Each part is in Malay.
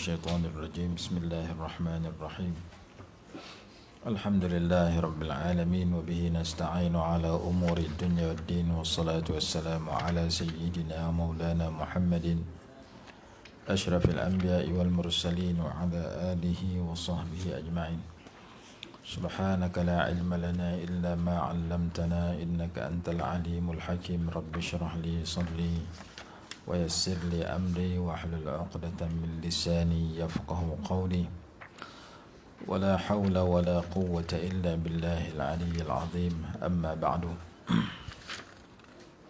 الشيطان الرجيم بسم الله الرحمن الرحيم الحمد لله رب العالمين وبه نستعين على أمور الدنيا والدين والصلاة والسلام على سيدنا مولانا محمد أشرف الأنبياء والمرسلين وعلى آله وصحبه أجمعين سبحانك لا علم لنا إلا ما علمتنا إنك أنت العليم الحكيم رب اشرح لي صدري ويسر لي أمري واحلل عقدة من لساني يفقه قولي ولا حول ولا قوة إلا بالله العلي العظيم أما بعد.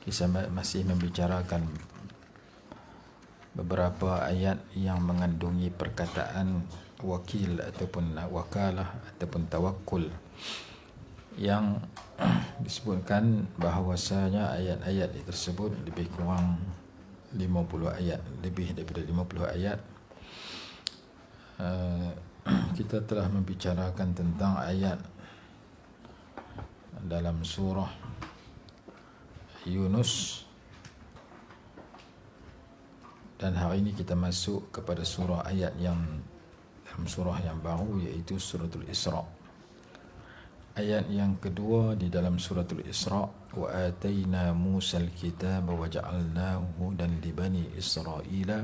Kita masih membicarakan beberapa ayat yang mengandungi perkataan wakil ataupun wakalah ataupun tawakul, yang disebutkan bahawasanya ayat-ayat tersebut lebih kurang 50 ayat, lebih daripada 50 ayat. Kita telah membicarakan tentang ayat dalam surah Yunus, dan hari ini kita masuk kepada surah ayat yang dalam surah yang baru, iaitu suratul Isra. Ayat yang kedua di dalam suratul Isra, wa atayna Musal kitaba wa ja'alnahu hudan li bani Israila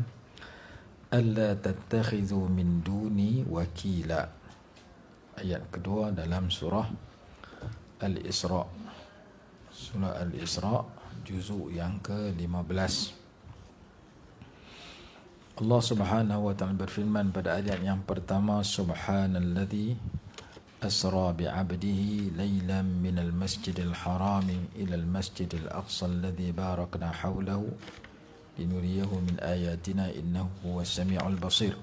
alla tattakhidhu min duni wakila. Ayat kedua dalam surah Al-Isra. Surah Al-Isra juzuk yang ke-15. Allah Subhanahu wa ta'ala berfirman pada ayat yang pertama, subhanalladzi asra bi'abdihi laylan minal masjidil harami ilal masjidil aqsa alladzi barakna hawlahu linuriyahu min ayatina innahu huwas sami'ul basir.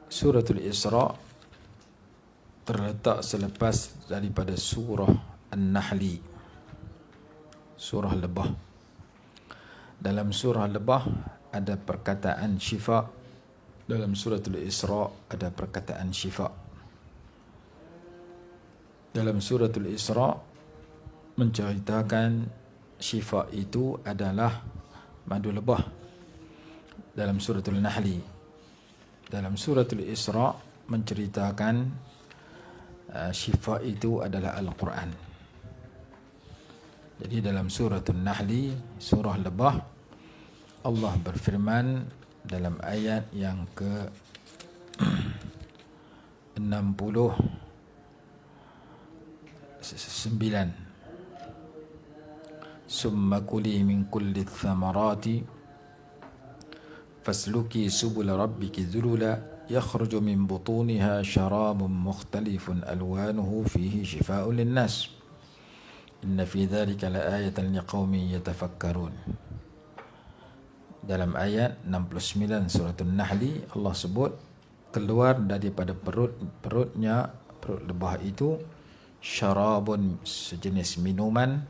Suratul Isra terletak selepas daripada surah An-Nahli, surah Lebah. Dalam surah Lebah ada perkataan syifa, dalam suratul Isra ada perkataan syifa. Dalam suratul Isra menceritakan syifa itu adalah madu lebah. Dalam suratul Nahli, dalam suratul Isra menceritakan syifa itu adalah Al-Quran. Jadi dalam suratul Nahli, surah lebah, Allah berfirman dalam ayat yang ke 69, summa kuli min kulli thamarati fasluki subula rabbiki dhulula yakhruju min butuniha syarabun mukhtalifun alwanuhu fihi shifaa'un linnas inna fi dhalika laayatan liqaumin yatafakkarun. Dalam ayat 69 suratul Nahli, Allah sebut keluar daripada perut lebah itu syarabun, sejenis minuman,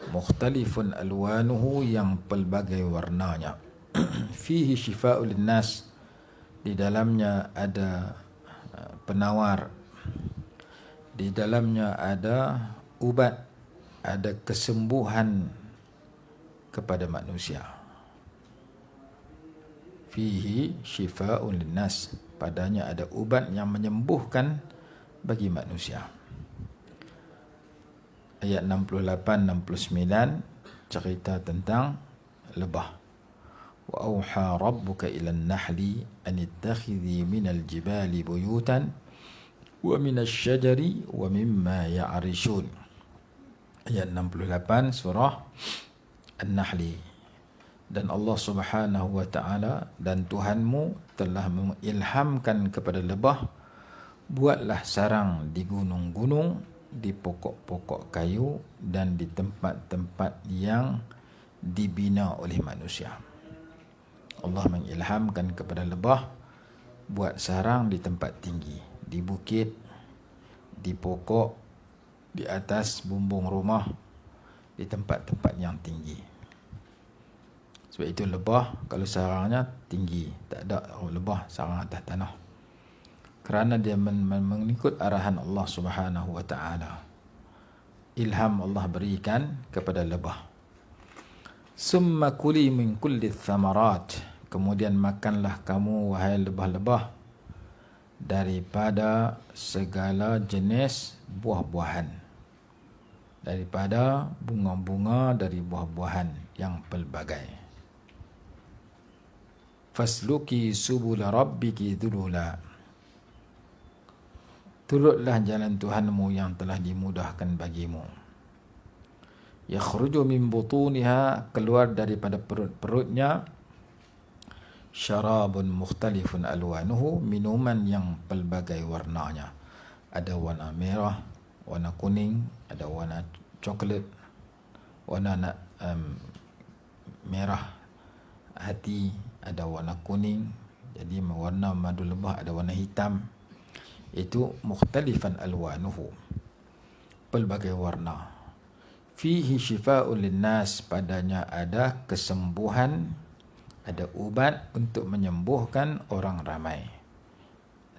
mukhtalifun alwanuhu, yang pelbagai warnanya, fihi shifaa'ul linnas, di dalamnya ada penawar, di dalamnya ada ubat, ada kesembuhan kepada manusia. Fihi shifaa'un linnas, padanya ada ubat yang menyembuhkan bagi manusia. Ayat 68-69 cerita tentang lebah. Wa auha rabbuka ilan nahli an ittakhidhi minal jibali buyutan wa minasy syajari wa mimma ya'rishun. Ayat 68 surah An-Nahli. Dan Allah Subhanahu wa ta'ala dan Tuhanmu telah mengilhamkan kepada lebah, buatlah sarang di gunung-gunung, di pokok-pokok kayu, dan di tempat-tempat yang dibina oleh manusia. Allah mengilhamkan kepada lebah buat sarang di tempat tinggi, di bukit, di pokok, di atas bumbung rumah, di tempat-tempat yang tinggi. Sebab itu lebah kalau sarangnya tinggi, tak ada lebah sarang atas tanah, kerana dia mengikut arahan Allah Subhanahu wa ta'ala. Ilham Allah berikan kepada lebah. Summa kuli min kulli thamarat, kemudian makanlah kamu wahai lebah-lebah daripada segala jenis buah-buahan, daripada bunga-bunga dari buah-buahan yang pelbagai. Fasluki subula rabbiki dhulula, turutlah jalan Tuhanmu yang telah dimudahkan bagimu. Yakhruju min butuniha, keluar daripada perut-perutnya, syarabun mukhtalifun alwanuhu, minuman yang pelbagai warnanya. Ada warna merah, warna kuning, ada warna coklat, warna merah hati, ada warna kuning. Jadi warna madu lebah ada warna hitam. Itu mukhtalifan alwanuhu, pelbagai warna. Fihi shifa'un linnas, padanya ada kesembuhan, ada ubat untuk menyembuhkan orang ramai.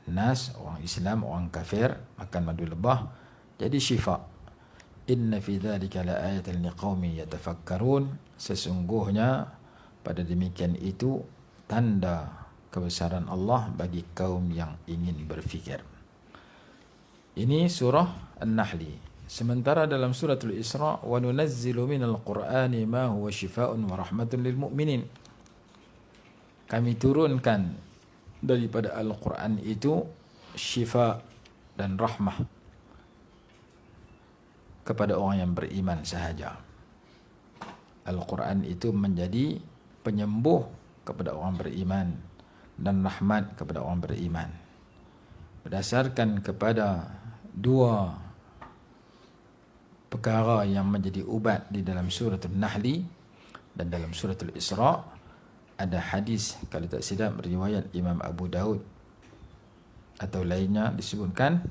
Nas, orang Islam, orang kafir makan madu lebah jadi syifa. Inna fi dzalika laayatan liqaumin yatafakkarun, sesungguhnya pada demikian itu tanda kebesaran Allah bagi kaum yang ingin berfikir. Ini surah An-Nahl. Sementara dalam suratul Isra, wa nunazzilu minal Qur'ani ma huwa syifaa'un wa rahmatun lil mu'minin, kami turunkan daripada Al-Quran itu syifa dan rahmah kepada orang yang beriman sahaja. Al-Quran itu menjadi penyembuh kepada orang beriman dan rahmat kepada orang beriman. Berdasarkan kepada dua perkara yang menjadi ubat di dalam suratul Nahli dan dalam suratul Isra, ada hadis, kalau tak silap riwayat Imam Abu Daud atau lainnya, disebutkan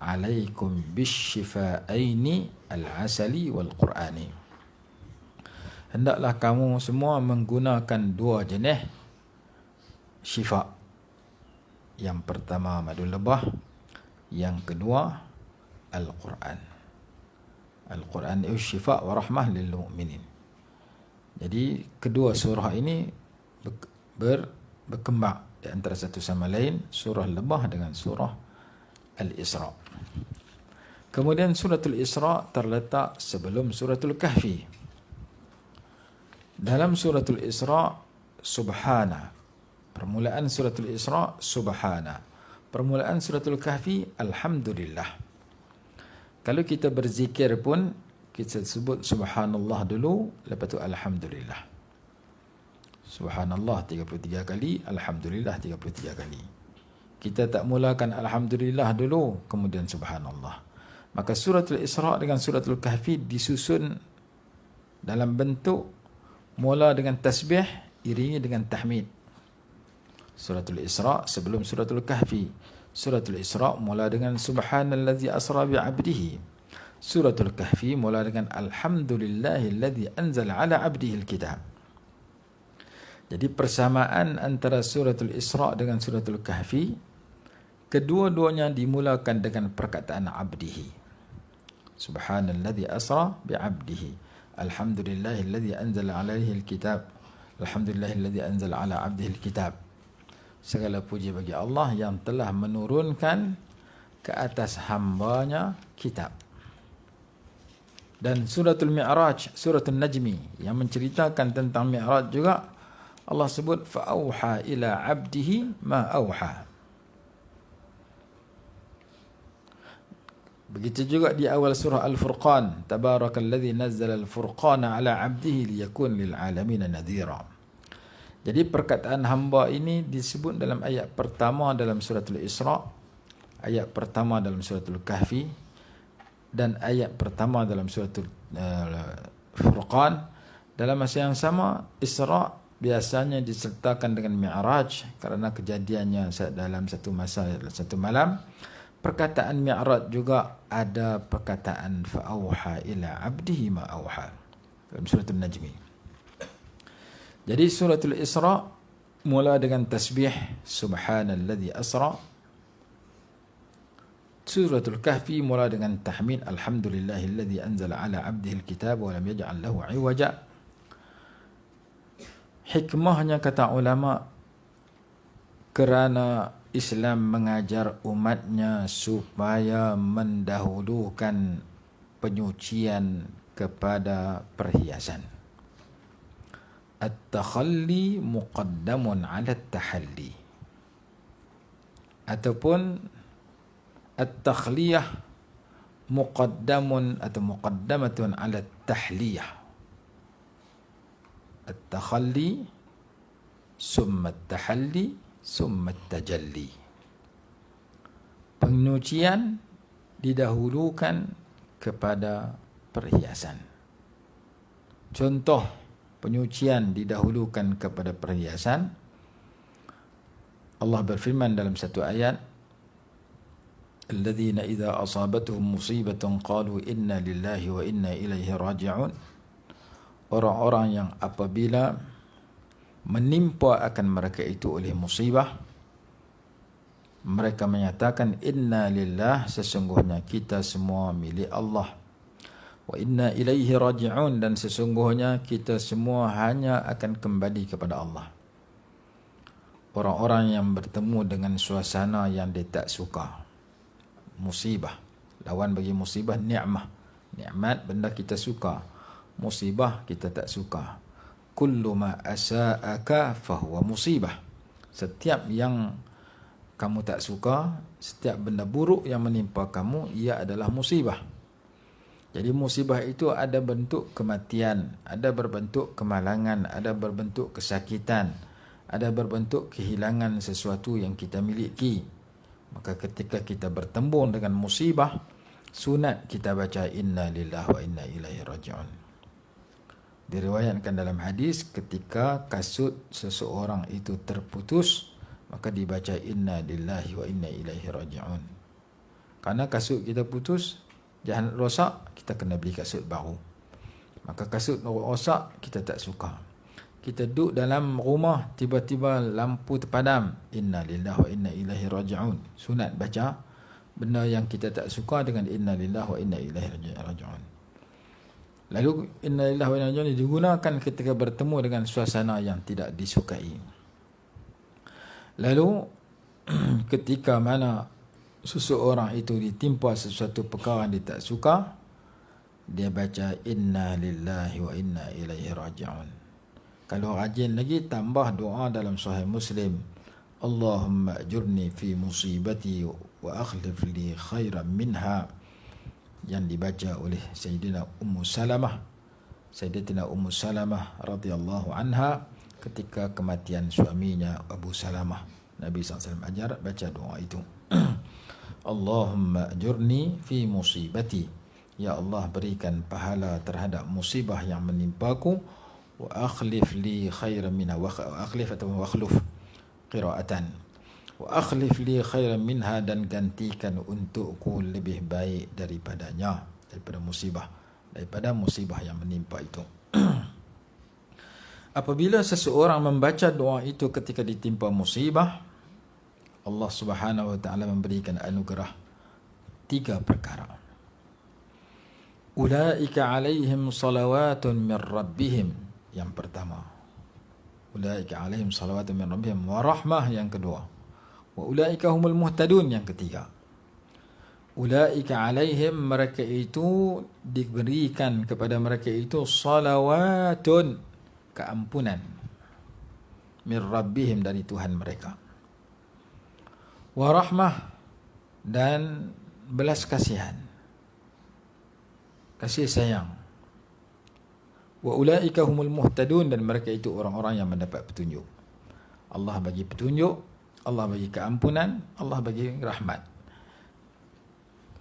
alaikum bisyifa'aini al-asali wal-Qur'ani, hendaklah kamu semua menggunakan dua jenis syifa. Yang pertama madu lebah, yang kedua Al-Quran. Al-Quran itu syifa wa rahmah lil mu'minin. Jadi kedua surah ini berkembang di antara satu sama lain, surah lebah dengan surah Al-Isra. Kemudian suratul Isra terletak sebelum suratul Kahfi. Dalam suratul Isra, subhana. Permulaan suratul Isra, subhana. Permulaan suratul Kahfi, alhamdulillah. Kalau kita berzikir pun, kita sebut subhanallah dulu, lepas tu alhamdulillah. Subhanallah 33 kali, alhamdulillah 33 kali. Kita tak mulakan alhamdulillah dulu, kemudian subhanallah. Maka suratul Isra dengan suratul Kahfi disusun dalam bentuk mula dengan tasbih, iringi dengan tahmid. Suratul Isra sebelum suratul Kahfi. Suratul Isra mula dengan subhanallazi asra bi'abdihi. Suratul Kahfi mula dengan alhamdulillahillazi anzala ala abdihi alkitab. Jadi persamaan antara suratul Isra dengan suratul Kahfi, kedua-duanya dimulakan dengan perkataan abdihi. Subhanallazi asra bi'abdihi. Alhamdulillahillazi anzala alaihi alkitab. Alhamdulillahillazi anzala ala abdihi alkitab. Segala puji bagi Allah yang telah menurunkan ke atas hambanya kitab. Dan suratul Mi'raj, suratul Najmi, yang menceritakan tentang Mi'raj juga, Allah sebut fa'auha ila abdihi ma auha. Begitu juga di awal surah Al-Furqan, tabarakalladzi nazzala al-furqana ala abdihi liyakun lil alamin nadhira. Jadi perkataan hamba ini disebut dalam ayat pertama dalam suratul Isra, ayat pertama dalam suratul Kahfi, dan ayat pertama dalam suratul Furqan. Dalam masa yang sama, Isra biasanya disertakan dengan Mi'raj kerana kejadiannya dalam satu masa, satu malam. Perkataan Mi'raj juga ada perkataan fa'auha ila abdihi ma auha dalam suratul Najmi. Jadi suratul Isra mula dengan tasbih subhanalladzi asra. Suratul Kahfi mula dengan tahmid alhamdulillahilladzi anzala ala abdihi alkitab wa lam yaj'al lahu 'iwaja. Hikmahnya kata ulama, kerana Islam mengajar umatnya supaya mendahulukan penyucian kepada perhiasan. At-takhalli muqaddamun 'ala at-tahalli. Ataupun at-takhliyah muqaddamun atau muqaddamatun 'ala at-tahliyah. At-takhalli summa at-tahalli summa at-tajalli. Penyucian didahulukan kepada perhiasan. Contoh penyucian didahulukan kepada perhiasan, Allah berfirman dalam satu ayat, alladzina idza asabatuhum musibatun qalu inna lillahi wa inna ilaihi raji'un. Orang-orang yang apabila menimpa akan mereka itu oleh musibah, mereka menyatakan inna lillah, sesungguhnya kita semua milik Allah, wa inna ilaihi raji'un, dan sesungguhnya kita semua hanya akan kembali kepada Allah. Orang-orang yang bertemu dengan suasana yang dia tak suka, musibah. Lawan bagi musibah ni'mah. Nikmat benda kita suka, musibah kita tak suka. Kullu ma asa'aka fahuwa musibah. Setiap yang kamu tak suka, setiap benda buruk yang menimpa kamu, ia adalah musibah. Jadi musibah itu ada bentuk kematian, ada berbentuk kemalangan, ada berbentuk kesakitan, ada berbentuk kehilangan sesuatu yang kita miliki. Maka ketika kita bertembung dengan musibah, sunat kita baca inna lillahi wa inna ilaihi raji'un. Diriwayatkan dalam hadis, ketika kasut seseorang itu terputus, maka dibaca inna lillahi wa inna ilaihi raji'un. Karena kasut kita putus, jangan rosak, kita kena beli kasut baru. Maka kasut rosak, kita tak suka. Kita duduk dalam rumah, tiba-tiba lampu terpadam, inna lillahi wa inna ilaihi raji'un. Sunat baca benda yang kita tak suka dengan inna lillahi wa inna ilaihi raji'un. Lalu inna lillahi wa inna ilaihi raji'un digunakan ketika bertemu dengan suasana yang tidak disukai. Lalu ketika mana seseorang itu ditimpa sesuatu perkara yang dia tak suka, dia baca inna lillahi wa inna ilaihi raji'un. Kalau rajin lagi, tambah doa dalam Sahih Muslim, Allahumma ajurni fi musibati wa akhlif li khairan minha, yang dibaca oleh Sayyidatina Ummu Salamah radhiyallahu anha ketika kematian suaminya Abu Salamah. Nabi SAW ajar baca doa itu. Allahumma ajurni fi musibati, ya Allah berikan pahala terhadap musibah yang menimpaku, wa akhlif li khairan minha, wa akhlif atau wa akhluf qiraatan, wa akhlif li khairan minha, dan gantikan untukku lebih baik daripadanya, daripada musibah yang menimpa itu. Apabila seseorang membaca doa itu ketika ditimpa musibah, Allah Subhanahu wa taala memberikan anugerah 3 perkara. Ulaika alaihim salawatun min rabbihim, yang pertama. Ulaika alaihim salawatun min rabbihim wa rahmah, yang kedua. Wa ulaika humul muhtadun, yang ketiga. Ulaika alaihim, mereka itu diberikan kepada mereka itu salawatun, keampunan, min rabbihim, dari Tuhan mereka. Wa rahmah, dan belas kasihan, kasih sayang. Wa ulaika humul muhtadun, dan mereka itu orang-orang yang mendapat petunjuk. Allah bagi petunjuk, Allah bagi keampunan, Allah bagi rahmat.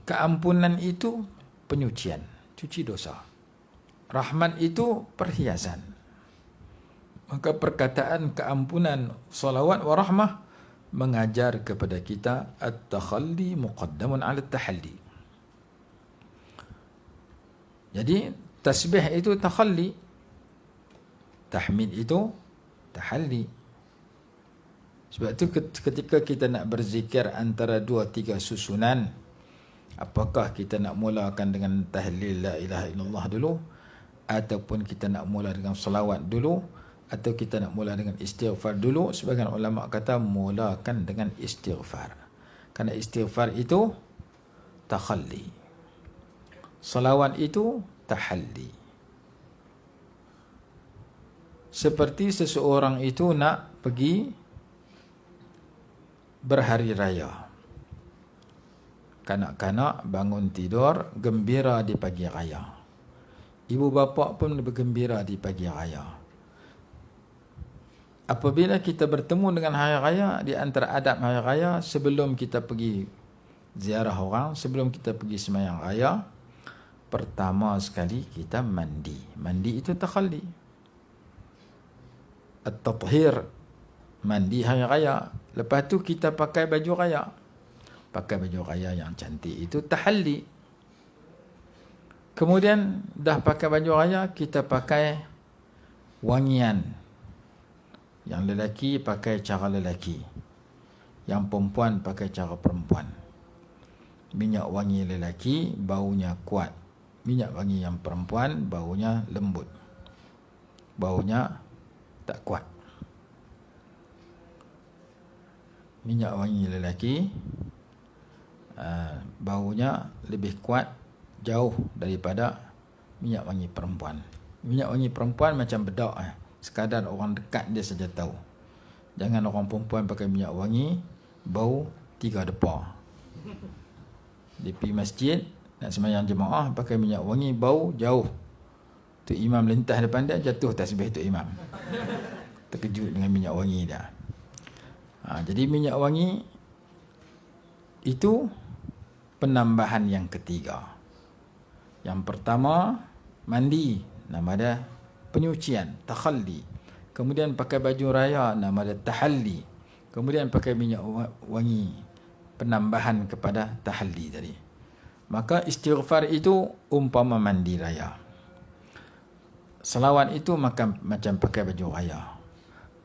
Keampunan itu penyucian, cuci dosa. Rahmat itu perhiasan. Maka perkataan keampunan, salawat wa rahmah mengajar kepada kita at-takhalli muqaddamun 'ala at-tahalli. Jadi tasbih itu takhalli, tahmid itu tahalli. Sebab itu ketika kita nak berzikir antara 2-3 susunan, apakah kita nak mulakan dengan tahlil la ilaha illallah dulu, ataupun kita nak mula dengan selawat dulu, atau kita nak mula dengan istighfar dulu? Sebagian ulama kata mulakan dengan istighfar. Kerana istighfar itu takhalli. Salawat itu tahalli. Seperti seseorang itu nak pergi berhari raya. Kanak-kanak bangun tidur gembira di pagi raya. Ibu bapa pun bergembira di pagi raya. Apabila kita bertemu dengan hari raya, di antara adab hari raya, sebelum kita pergi ziarah orang, sebelum kita pergi sembahyang raya, pertama sekali kita mandi. Mandi itu takhalli. At-tathhir, mandi hari raya. Lepas tu kita pakai baju raya. Pakai baju raya yang cantik itu tahalli. Kemudian dah pakai baju raya, kita pakai wangian. Yang lelaki pakai cara lelaki, yang perempuan pakai cara perempuan. Minyak wangi lelaki baunya kuat, minyak wangi yang perempuan baunya lembut, baunya tak kuat. Minyak wangi lelaki baunya lebih kuat jauh daripada minyak wangi perempuan. Minyak wangi perempuan macam bedak, sekadar orang dekat dia saja tahu. Jangan orang perempuan pakai minyak wangi bau 3 depa. Dia pergi masjid nak sembahyang jemaah pakai minyak wangi bau jauh. Tu imam lintas depan dia, jatuh tasbih tu imam. Terkejut dengan minyak wangi dia. Jadi minyak wangi itu penambahan yang ketiga. Yang pertama mandi, nama dia penyucian, takhalli. Kemudian pakai baju raya, nama dia tahalli. Kemudian pakai minyak wangi, penambahan kepada tahalli tadi. Maka istighfar itu umpama mandi raya. Salawat itu macam pakai baju raya.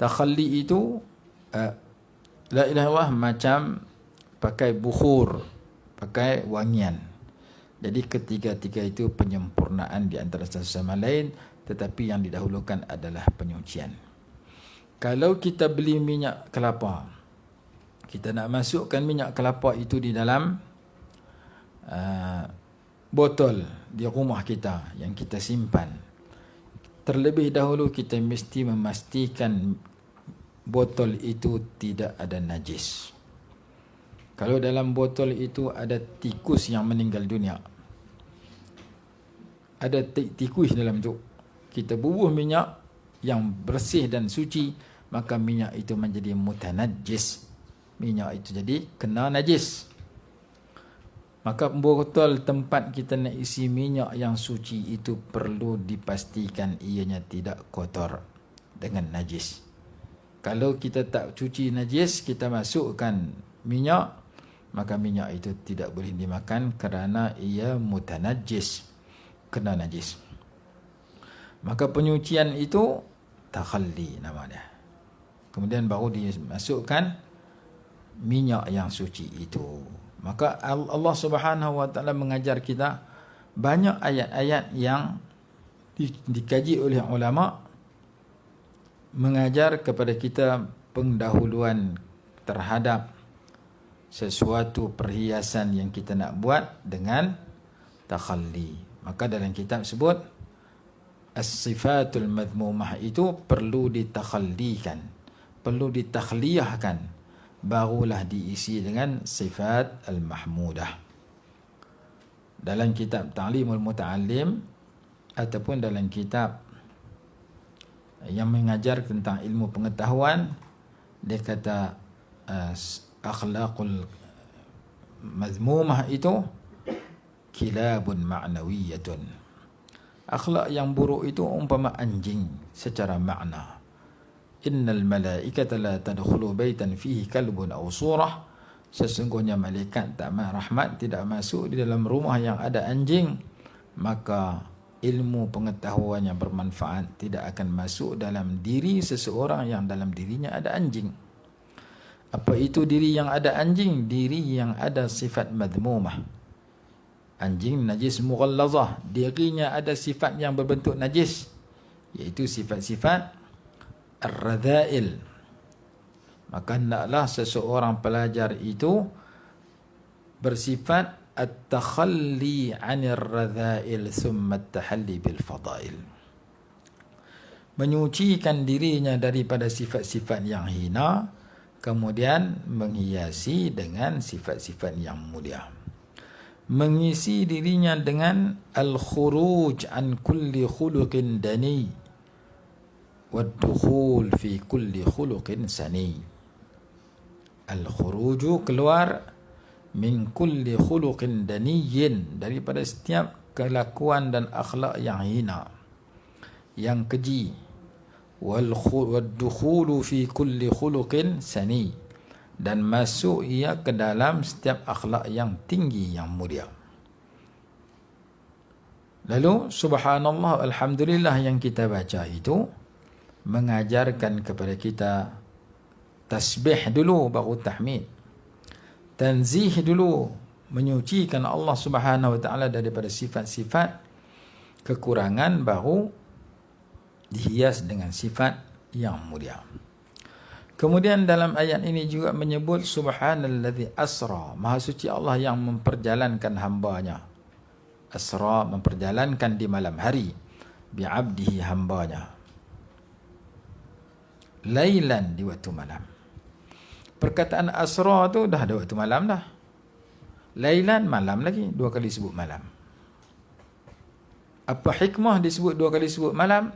Takhalli itu la ilaha illallah macam pakai bukhur, pakai wangian. Jadi ketiga-tiga itu penyempurnaan di antara satu sama lain, tetapi yang didahulukan adalah penyucian. Kalau kita beli minyak kelapa, kita nak masukkan minyak kelapa itu di dalam botol di rumah kita yang kita simpan. Terlebih dahulu kita mesti memastikan botol itu tidak ada najis. Kalau dalam botol itu ada tikus yang meninggal dunia, ada tikus dalam tu, kita bubuh minyak yang bersih dan suci, maka minyak itu menjadi mutanajjis. Minyak itu jadi kena najis. Maka botol tempat kita nak isi minyak yang suci itu perlu dipastikan ianya tidak kotor dengan najis. Kalau kita tak cuci najis, kita masukkan minyak, maka minyak itu tidak boleh dimakan kerana ia mutanajjis, kena najis. Maka penyucian itu takhalli nama dia. Kemudian baru dimasukkan minyak yang suci itu. Maka Allah Subhanahu wa taala mengajar kita banyak ayat-ayat yang dikaji oleh ulama, mengajar kepada kita pendahuluan terhadap sesuatu perhiasan yang kita nak buat dengan takhalli. Maka dalam kitab sebut as-sifatul madhmumah itu perlu ditakhallikan, perlu ditakhliyahkan, barulah diisi dengan sifat al-mahmudah. Dalam kitab Ta'limul Muta'allim ataupun dalam kitab yang mengajar tentang ilmu pengetahuan, dia kata akhlaqul mazmumah itu kilabun ma'nawiyatun. Akhlak yang buruk itu umpama anjing secara makna. Innal malaikata la tadkhulu baitan fihi kalbun aw surah. Sesungguhnya malaikat rahmat tidak masuk di dalam rumah yang ada anjing. Maka ilmu pengetahuan yang bermanfaat tidak akan masuk dalam diri seseorang yang dalam dirinya ada anjing. Apa itu diri yang ada anjing? Diri yang ada sifat madhmumah. Anjing najis mughallazah, dirinya ada sifat yang berbentuk najis, iaitu sifat-sifat ar-radha'il. Maka hendaklah seseorang pelajar itu bersifat at-takhalli 'anil radha'il thumma at-tahalli bil fadail. Menyucikan dirinya daripada sifat-sifat yang hina, kemudian menghiasi dengan sifat-sifat yang mulia. Mengisi dirinya dengan al-khuruj an kulli khuluqin dani wad-dukhul fi kulli khuluqin sani. Al-khuruju, keluar, min kulli khuluqin daniyin, daripada setiap kelakuan dan akhlak yang hina, yang keji. Wad-dukhulu fi kulli khuluqin sani, dan masuk ia ke dalam setiap akhlak yang tinggi, yang mulia. Lalu subhanallah, alhamdulillah yang kita baca itu mengajarkan kepada kita tasbih dulu baru tahmid, tanzih dulu, menyucikan Allah Subhanahu wa taala daripada sifat-sifat kekurangan, baru dihias dengan sifat yang mulia. Kemudian dalam ayat ini juga menyebut subhanallazi asra, maha suci Allah yang memperjalankan hambanya. Asra, memperjalankan di malam hari, bi'abdihi, hambanya. Lailan, di waktu malam. Perkataan asra tu dah ada waktu malam dah. Lailan, malam lagi, 2 kali sebut malam. Apa hikmah disebut 2 kali sebut malam?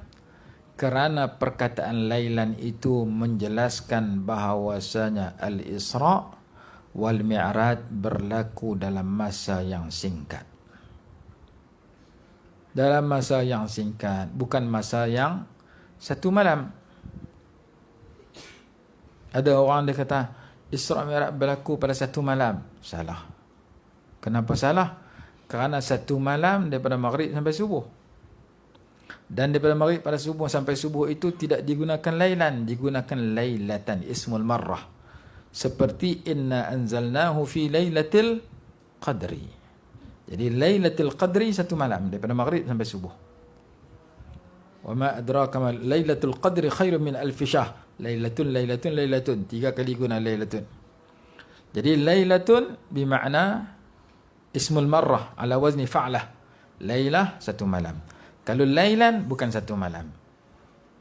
Kerana perkataan lailan itu menjelaskan bahawasanya al-Isra wal Mi'raj berlaku dalam masa yang singkat. Dalam masa yang singkat, bukan masa yang 1 malam. Ada orang dia kata Isra Mi'raj berlaku pada 1 malam. Salah. Kenapa salah? Kerana 1 malam daripada maghrib sampai subuh. Dan daripada maghrib pada subuh sampai subuh itu tidak digunakan lailan, digunakan lailatan, ismul marrah. Seperti inna anzalnahu fi lailatul qadri. Jadi lailatul qadri 1 malam daripada maghrib sampai subuh. Wa ma adraka ma lailatul qadri khairun min alf syahr. Lailatun 3 kali guna lailatun. Jadi lailatun bermakna ismul marrah ala wazni fa'lah. Lailah 1 malam. Kalau lailan bukan 1 malam.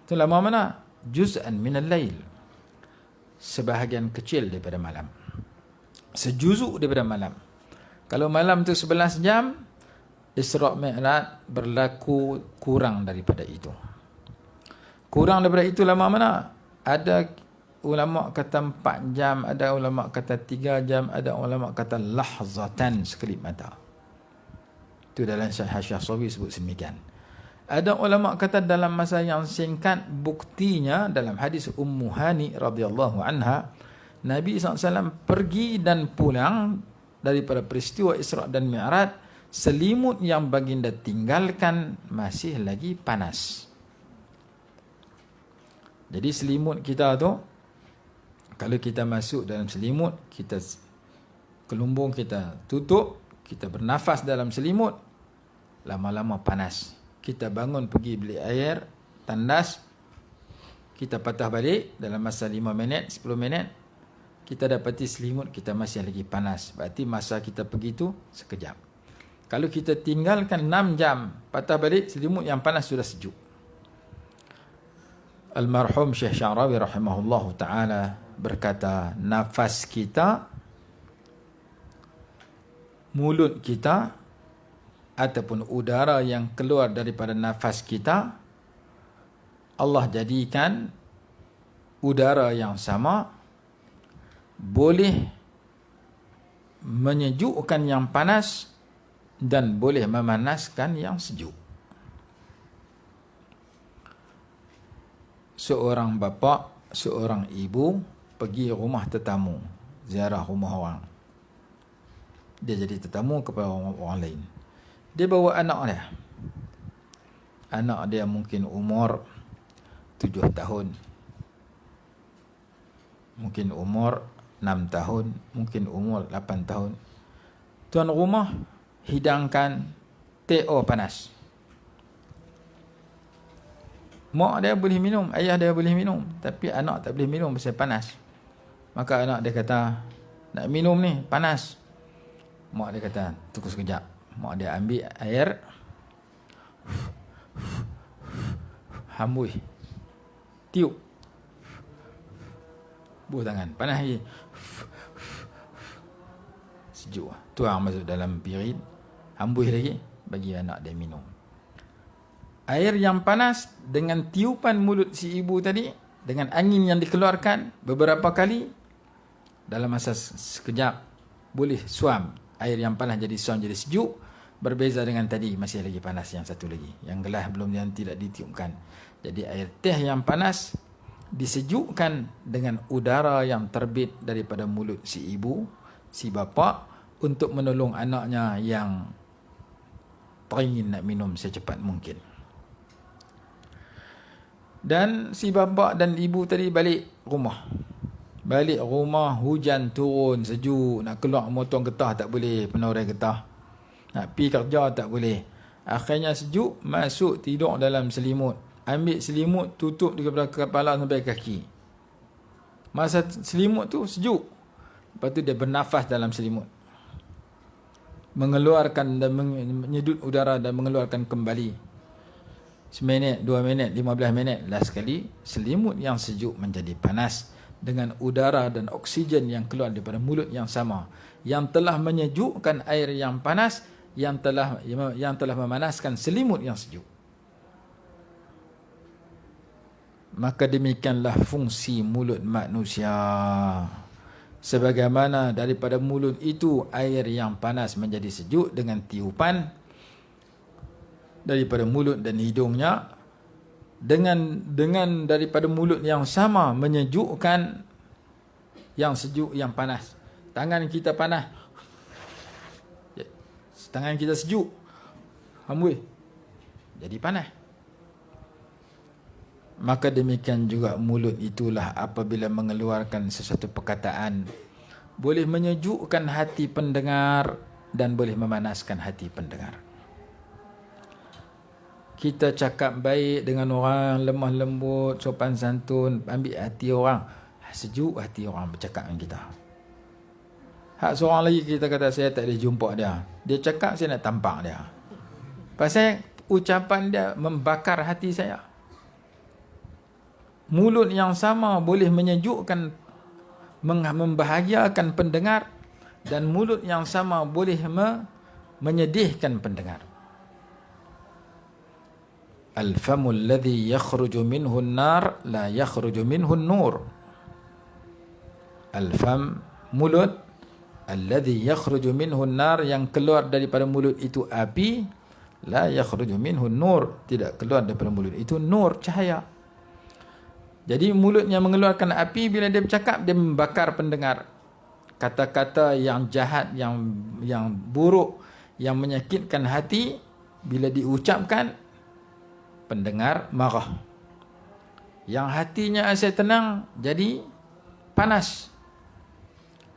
Itu lama mana? Juz'an minal lail. Sebahagian kecil daripada malam. Sejuzuk daripada malam. Kalau malam tu 11 jam, Isra' Mi'raj berlaku kurang daripada itu. Kurang daripada itu lama mana? Ada ulama kata 4 jam, ada ulama kata 3 jam, ada ulama kata lahzatan, sekelip mata. Itu dalam Syaikh Sawi sebut sedemikian. Ada ulama kata dalam masa yang singkat, buktinya dalam hadis Ummu Hani radhiyallahu anha, Nabi SAW pergi dan pulang daripada peristiwa Isra' dan Mi'raj, selimut yang baginda tinggalkan masih lagi panas. Jadi selimut kita tu, kalau kita masuk dalam selimut, kita kelumbung kita tutup, kita bernafas dalam selimut, lama-lama panas. Kita bangun pergi beli air, tandas, kita patah balik dalam masa 5 minit, 10 minit, kita dapati selimut kita masih lagi panas. Berarti masa kita pergi tu sekejap. Kalau kita tinggalkan 6 jam, patah balik, selimut yang panas sudah sejuk. Almarhum Syekh Sya'rawi rahimahullahu ta'ala berkata, nafas kita, mulut kita, ataupun udara yang keluar daripada nafas kita, Allah jadikan udara yang sama boleh menyejukkan yang panas dan boleh memanaskan yang sejuk. Seorang bapa, seorang ibu pergi rumah tetamu, ziarah rumah orang. Dia jadi tetamu kepada orang lain. Dia bawa anak dia. Anak dia mungkin umur 7 tahun. Mungkin umur 6 tahun. Mungkin umur 8 tahun. Tuan rumah hidangkan teh panas. Mak dia boleh minum, ayah dia boleh minum, tapi anak tak boleh minum pasal panas. Maka anak dia kata, nak minum ni, panas. Mak dia kata, tunggu sekejap. Mak dia ambil air, hambui, tiup, buh tangan, panas lagi, sejuk, tuang masuk dalam piring, hambui lagi, bagi anak dia minum. Air yang panas dengan tiupan mulut si ibu tadi, dengan angin yang dikeluarkan beberapa kali, dalam masa sekejap boleh suam. Air yang panas jadi suam, jadi sejuk. Berbeza dengan tadi, masih lagi panas yang satu lagi, yang gelas belum, yang tidak ditiupkan. Jadi air teh yang panas disejukkan dengan udara yang terbit daripada mulut si ibu, si bapa, untuk menolong anaknya yang teringin nak minum secepat mungkin. Dan si bapa dan ibu tadi balik rumah. Balik rumah, hujan turun, sejuk, nak keluar motong getah tak boleh, penurai getah. Nak pergi kerja tak boleh. Akhirnya sejuk, masuk tidur dalam selimut. Ambil selimut, tutup daripada kepala sampai kaki. Masa selimut tu sejuk. Lepas tu dia bernafas dalam selimut. Mengeluarkan dan menyedut udara dan mengeluarkan kembali. Seminit, 2 minit, 15 minit. Last sekali, selimut yang sejuk menjadi panas. Dengan udara dan oksigen yang keluar daripada mulut yang sama. Yang telah menyejukkan air yang panas. Yang telah memanaskan selimut yang sejuk. Maka demikianlah fungsi mulut manusia. Sebagaimana daripada mulut itu air yang panas menjadi sejuk dengan tiupan daripada mulut dan hidungnya, dengan daripada mulut yang sama menyejukkan yang sejuk, yang panas. Tangan kita panas, tangan kita sejuk, hambui, jadi panas. Maka demikian juga mulut itulah apabila mengeluarkan sesuatu perkataan, boleh menyejukkan hati pendengar dan boleh memanaskan hati pendengar. Kita cakap baik dengan orang, lemah lembut, sopan santun, ambil hati orang, sejuk hati orang bercakap dengan kita. Hak seorang lagi kita kata, saya tak boleh jumpa dia, dia cakap saya nak tampak dia, pasal ucapan dia membakar hati saya. Mulut yang sama boleh menyejukkan, membahagiakan pendengar, dan mulut yang sama boleh menyedihkan pendengar. Al-famu alladhi yakhruju minhu an-nar la yakhruju minhu an-nur. Al-fam, mulut, alladhi yakhruju minhu an-nar, yang keluar daripada mulut itu api, la yakhruju minhu an-nur, tidak keluar daripada mulut itu nur, cahaya. Jadi mulut yang mengeluarkan api, bila dia bercakap, dia membakar pendengar. Kata-kata yang jahat, yang buruk, yang menyakitkan hati, bila diucapkan, pendengar marah. Yang hatinya asal tenang jadi panas.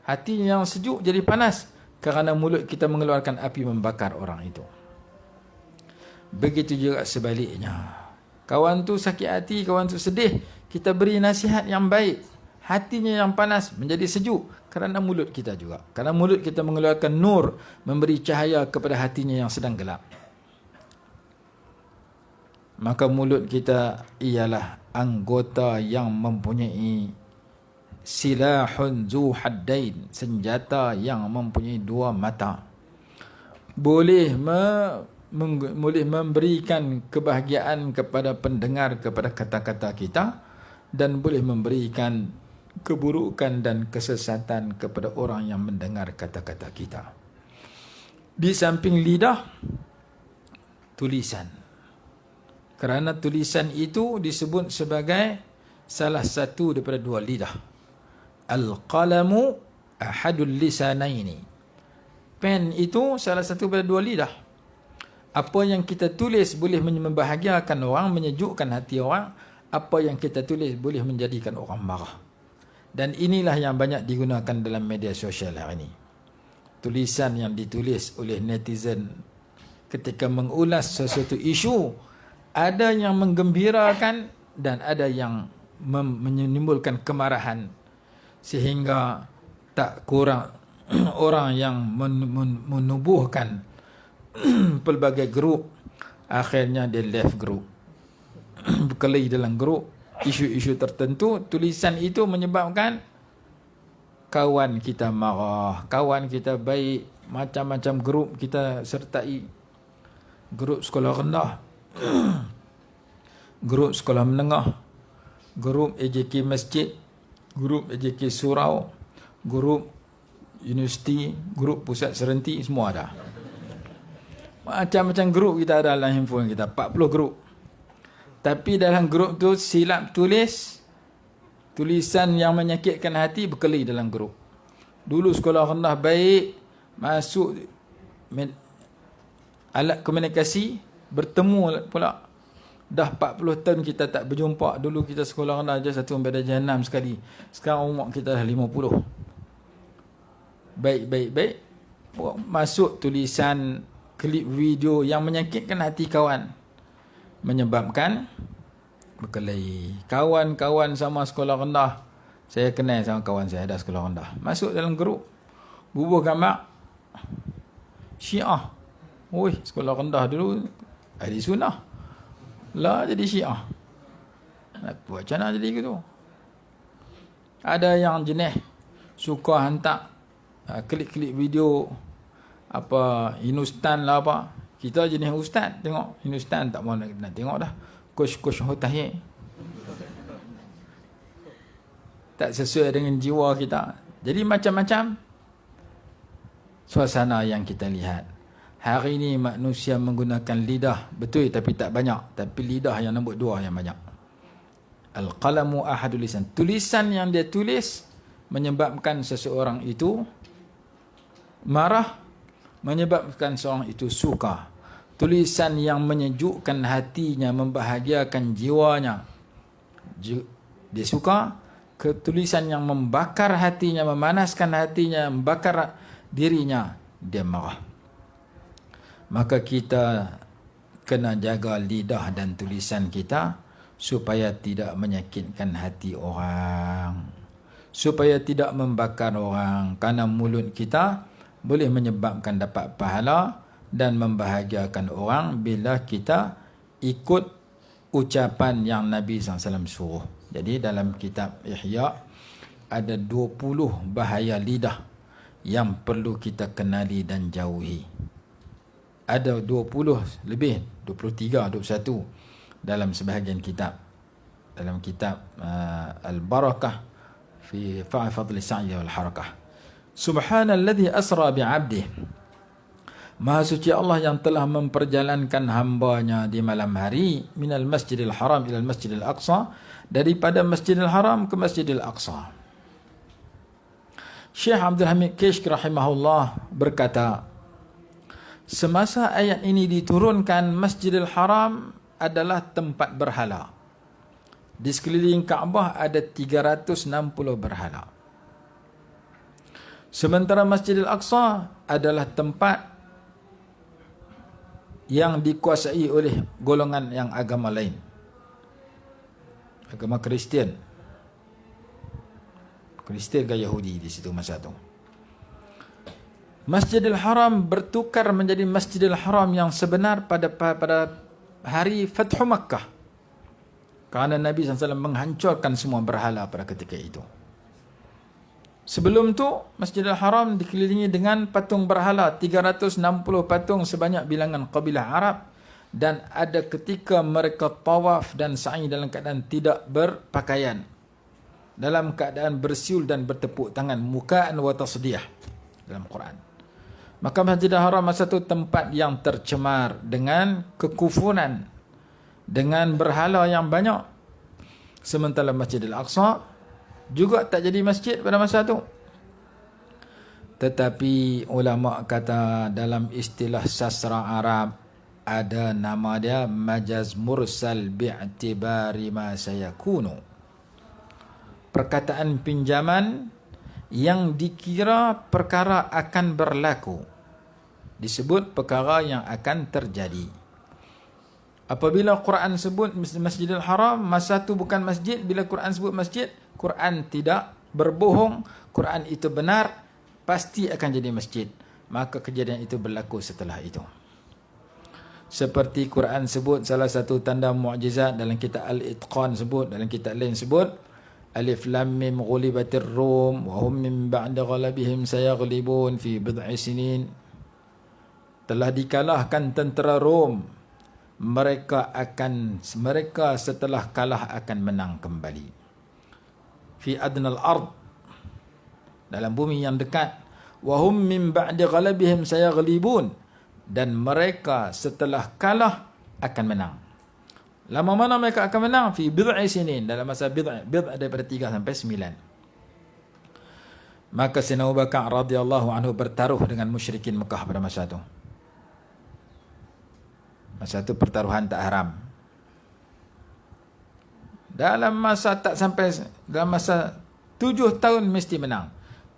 Hati yang sejuk jadi panas kerana mulut kita mengeluarkan api membakar orang itu. Begitu juga sebaliknya. Kawan tu sakit hati, kawan tu sedih, kita beri nasihat yang baik, hatinya yang panas menjadi sejuk kerana mulut kita juga. Kerana mulut kita mengeluarkan nur, memberi cahaya kepada hatinya yang sedang gelap. Maka mulut kita ialah anggota yang mempunyai silahun zu haddain, senjata yang mempunyai 2 mata. Boleh memberikan kebahagiaan kepada pendengar, kepada kata-kata kita, dan boleh memberikan keburukan dan kesesatan kepada orang yang mendengar kata-kata kita. Di samping lidah, tulisan. Kerana tulisan itu disebut sebagai salah satu daripada 2 lidah. Al-qalamu ahadul lisanaini. Pen itu salah satu daripada 2 lidah. Apa yang kita tulis boleh membahagiakan orang, menyejukkan hati orang. Apa yang kita tulis boleh menjadikan orang marah. Dan inilah yang banyak digunakan dalam media sosial hari ini. Tulisan yang ditulis oleh netizen ketika mengulas sesuatu isu Ada yang menggembirakan dan ada yang menimbulkan kemarahan, sehingga tak kurang orang yang menubuhkan pelbagai grup, akhirnya dia left group, berkelahi dalam grup isu-isu tertentu. Tulisan itu menyebabkan kawan kita marah, kawan kita baik, macam-macam grup kita sertai. Grup sekolah rendah, grup sekolah menengah, grup AJK masjid, grup AJK surau, grup universiti, grup pusat serenti, semua ada. Macam-macam grup kita ada dalam handphone kita, 40 grup. Tapi dalam grup tu silap tulis tulisan yang menyakitkan hati, berkelahi dalam grup. Dulu sekolah rendah baik, masuk alat komunikasi, bertemu pula. Dah 40 tahun kita tak berjumpa. Dulu kita sekolah rendah je satu beda jahanam sekali. Sekarang umur kita dah 50. Baik. Masuk tulisan, klip video yang menyakitkan hati kawan, menyebabkan berkelahi. Kawan-kawan sama sekolah rendah, saya kenal sama kawan saya ada sekolah rendah, masuk dalam grup, bubuh gambar Syiah. Oi, sekolah rendah dulu ahli sunnah, lah jadi Syiah. Apa macam mana jadi gitu? Ada yang jenis suka hantar klik-klik video apa Hindustan lah apa. Kita jenis ustaz, tengok Hindustan tak mau nak tengok dah. Kosh hutahye tak sesuai dengan jiwa kita. Jadi macam-macam suasana yang kita lihat. Hari ini manusia menggunakan lidah, betul, tapi tak banyak. Tapi lidah yang nombor 2 yang banyak. Al-qalamu ahadul lisan. Tulisan yang dia tulis menyebabkan seseorang itu marah, menyebabkan seorang itu suka. Tulisan yang menyejukkan hatinya, membahagiakan jiwanya, dia suka. Tulisan yang membakar hatinya, memanaskan hatinya, membakar dirinya, dia marah. Maka kita kena jaga lidah dan tulisan kita supaya tidak menyakitkan hati orang, supaya tidak membakar orang. Kerana mulut kita boleh menyebabkan dapat pahala dan membahagiakan orang bila kita ikut ucapan yang Nabi SAW suruh. Jadi dalam kitab Ihya ada 20 bahaya lidah yang perlu kita kenali dan jauhi. Ada 20 lebih, 23, 21 dalam sebahagian kitab. Dalam kitab Al-Barakah fi fadli sa'i wal harakah. Subhanalladzi asra bi'abdih. Maha suci Allah yang telah memperjalankan hambanya di malam hari minal masjidil haram ilal masjidil aqsa, daripada masjidil haram ke masjidil aqsa. Syekh Abdul Hamid Kishk rahimahullah berkata, semasa ayat ini diturunkan, masjidil haram adalah tempat berhala. Di sekeliling Kaabah ada 360 berhala. Sementara Masjidil Aqsa adalah tempat yang dikuasai oleh golongan yang agama lain, agama Kristian ke Yahudi di situ masa itu. Masjidil Haram bertukar menjadi Masjidil Haram yang sebenar pada hari Fathu Makkah, kerana Nabi SAW menghancurkan semua berhala pada ketika itu. Sebelum tu Masjidil Haram dikelilingi dengan patung berhala, 360 patung sebanyak bilangan kabilah Arab, dan ada ketika mereka tawaf dan sa'i dalam keadaan tidak berpakaian, dalam keadaan bersiul dan bertepuk tangan, muka'an wa tasdiyah dalam Quran. Maka Masjidil Haram masa itu tempat yang tercemar dengan kekufuran, dengan berhala yang banyak. Sementara Masjidil Aqsa juga tak jadi masjid pada masa itu. Tetapi ulama kata dalam istilah sastra Arab ada nama dia majaz mursal bi'tibari ma sayakunu. Perkataan pinjaman yang dikira perkara akan berlaku, disebut perkara yang akan terjadi. Apabila Quran sebut Masjidil Haram, masa tu bukan masjid. Bila Quran sebut masjid, Quran tidak berbohong, Quran itu benar, pasti akan jadi masjid. Maka kejadian itu berlaku setelah itu. Seperti Quran sebut salah satu tanda mukjizat dalam kitab Al-Itqan sebut, dalam kitab lain sebut Alif Lam Mim ghulibatir Rum wa hum min ba'da ghalabihim sayaghlibun fi bid'i sinin. Telah dikalahkan tentera Rom. Mereka setelah kalah akan menang kembali. Fi adnal ard, dalam bumi yang dekat. Wa hum min ba'di ghalabihim sayaghlibun, dan mereka setelah kalah akan menang. Lama mana mereka akan menang? Fi bid'i sinin, dalam masa bid' daripada 3 sampai 9. Maka Sayyidina Abu Bakar radhiyallahu anhu bertaruh dengan musyrikin Mekah pada masa itu. Masa itu pertaruhan tak haram. Dalam masa 7 tahun mesti menang.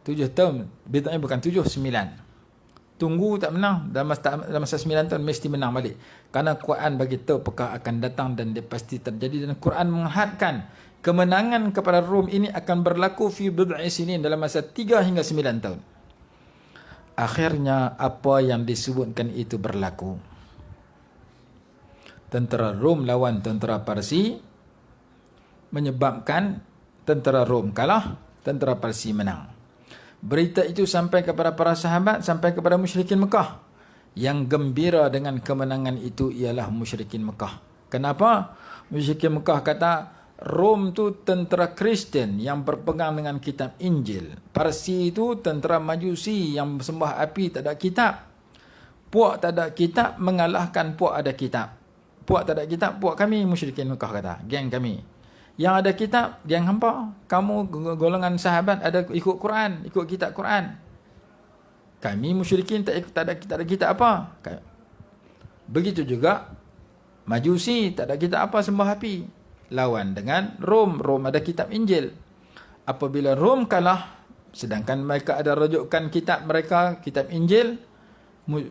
7 tahun, bid'ah bukan 7, 9. Tunggu tak menang, dalam masa 9 tahun mesti menang balik. Karena Quran bagi tahu perkara akan datang dan dia pasti terjadi, dan Quran menghadkan kemenangan kepada Rom ini akan berlaku fi bid'i sinin, dalam masa 3 hingga 9 tahun. Akhirnya apa yang disebutkan itu berlaku. Tentera Rom lawan tentera Parsi, menyebabkan tentera Rom kalah, tentera Parsi menang. Berita itu sampai kepada para sahabat, sampai kepada musyrikin Mekah. Yang gembira dengan kemenangan itu ialah musyrikin Mekah. Kenapa? Musyrikin Mekah kata, Rom tu tentera Kristian yang berpegang dengan kitab Injil. Parsi itu tentera Majusi yang sembah api, tak ada kitab. Puak tak ada kitab mengalahkan puak ada kitab. Puak tak ada kitab, puak kami musyrikin Mekah kata, geng kami. Yang ada kitab, geng hampa. Kamu golongan sahabat ada ikut Quran, ikut kitab Quran. Kami musyrikin tak ada kitab apa. Begitu juga Majusi tak ada kitab apa, sembah api. Lawan dengan Rom, Rom ada kitab Injil. Apabila Rom kalah, sedangkan mereka ada rujukan kitab mereka, kitab Injil,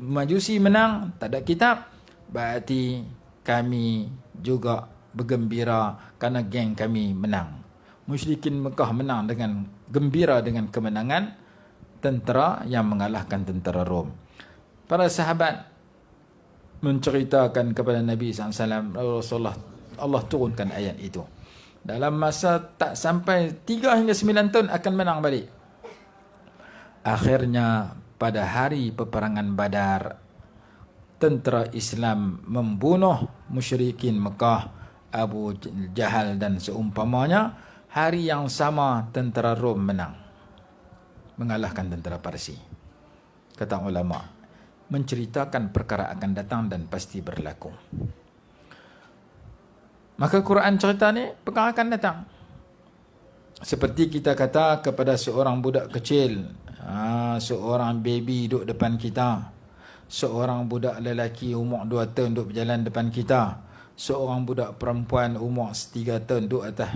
Majusi menang, tak ada kitab, berarti kami juga bergembira kerana geng kami menang. Musyrikin Mekah menang dengan gembira dengan kemenangan tentera yang mengalahkan tentera Rom. Para sahabat menceritakan kepada Nabi SAW, Rasulullah, Allah turunkan ayat itu. Dalam masa tak sampai 3 hingga 9 tahun akan menang balik. Akhirnya pada hari peperangan Badar, tentera Islam membunuh musyrikin Mekah, Abu Jahal dan seumpamanya. Hari yang sama tentera Rom menang, mengalahkan tentera Parsi. Kata ulama, menceritakan perkara akan datang dan pasti berlaku. Maka Quran cerita ni perkara akan datang. Seperti kita kata kepada seorang budak kecil, seorang baby duduk depan kita, seorang budak lelaki umur 2 tahun duduk berjalan depan kita, seorang budak perempuan umur 3 tahun duduk atas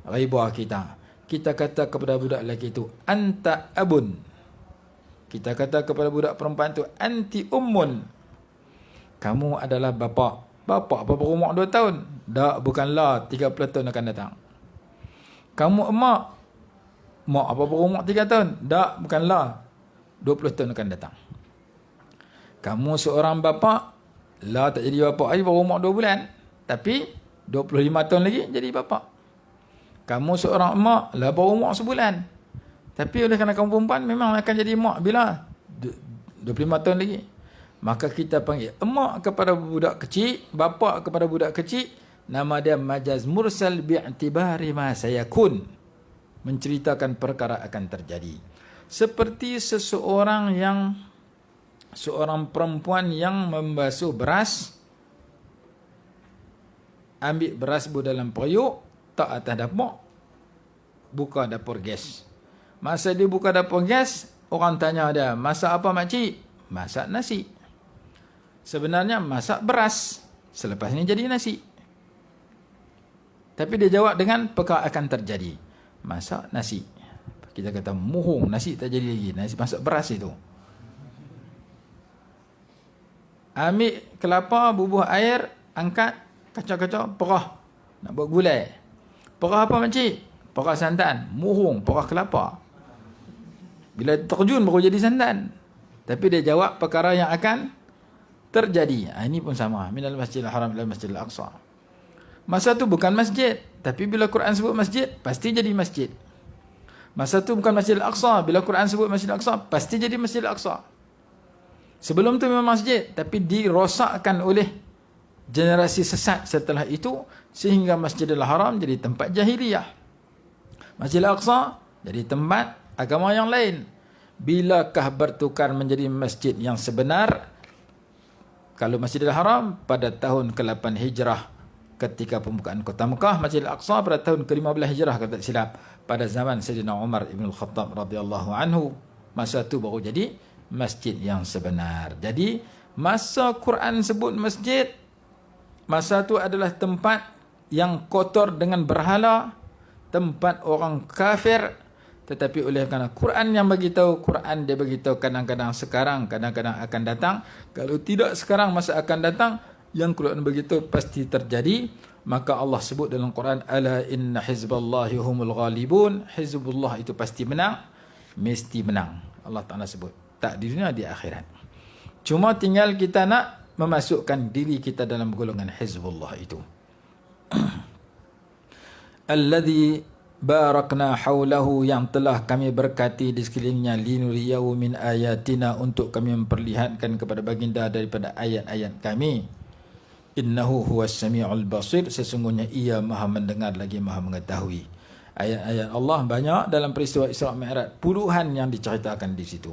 riba kita. Kita kata kepada budak lelaki itu, anta abun. Kita kata kepada budak perempuan itu, anti ummun. Kamu adalah bapa. Bapa apa berumur 2 tahun? Tak, bukanlah, 30 tahun akan datang. Kamu emak. Mak apa berumur 3 tahun? Tak, bukanlah, 20 tahun akan datang. Kamu seorang bapa, lah tak jadi bapa lagi, baru umur 2 bulan. Tapi 25 tahun lagi jadi bapa. Kamu seorang emak, lah baru umur sebulan. Tapi oleh kerana kamu perempuan, memang akan jadi emak bila 25 tahun lagi. Maka kita panggil emak kepada budak kecil, bapa kepada budak kecil, nama dia majaz mursal bi'tibari ma sayakun. Menceritakan perkara akan terjadi. Seperti seorang perempuan yang membasuh beras, ambil beras dalam periuk, tak atas dapur, buka dapur gas. Masa dia buka dapur gas, orang tanya dia, masak apa makcik? Masak nasi. Sebenarnya masak beras, selepas ini jadi nasi. Tapi dia jawab dengan perkara akan terjadi. Masak nasi. Kita kata mohong, nasi tak jadi lagi. Nasi masak beras itu. Ambil kelapa, bubuh air, angkat, kacau-kacau, perah. Nak buat gulai. Perah apa makcik? Perah santan, muhung, perah kelapa. Bila terjun baru jadi santan. Tapi dia jawab perkara yang akan terjadi. Ini pun sama. Minal masjidil haram ila masjidil aqsa. Masa tu bukan masjid. Tapi bila Quran sebut masjid, pasti jadi masjid. Masa tu bukan masjidil aqsa. Bila Quran sebut masjidil aqsa, pasti jadi masjidil aqsa. Sebelum tu memang masjid. Tapi dirosakkan oleh generasi sesat setelah itu. Sehingga masjidil haram jadi tempat jahiliyah. Masjidil aqsa jadi tempat agama yang lain. Bilakah bertukar menjadi masjid yang sebenar? Kalau Masjidil Haram pada tahun ke-8 Hijrah ketika pembukaan kota Mekah, Masjidil Aqsa pada tahun ke-15 Hijrah kalau tak silap, pada zaman Sayyidina Umar Ibn Al-Khattab radhiyallahu anhu. Masa tu baru jadi masjid yang sebenar. Jadi masa Quran sebut masjid, masa tu adalah tempat yang kotor dengan berhala, tempat orang kafir. Tetapi oleh kerana Quran yang beritahu, Quran dia beritahu kadang-kadang sekarang, kadang-kadang akan datang. Kalau tidak sekarang, masa akan datang, yang Quran beritahu pasti terjadi. Maka Allah sebut dalam Quran, ala inna hizballahi humul ghalibun. Hizbullah itu pasti menang, mesti menang. Allah Ta'ala sebut. Tak di dunia, di akhirat. Cuma tinggal kita nak memasukkan diri kita dalam golongan hizbullah itu. Alladhi barakna haulahu, yang telah kami berkati di sekelilingnya, linuriyahu min ayatina, untuk kami memperlihatkan kepada baginda daripada ayat-ayat kami. Innahu huwas sami'ul basir, sesungguhnya ia maha mendengar lagi maha mengetahui. Ayat-ayat Allah banyak dalam peristiwa Isra' Mi'raj, puluhan yang diceritakan di situ.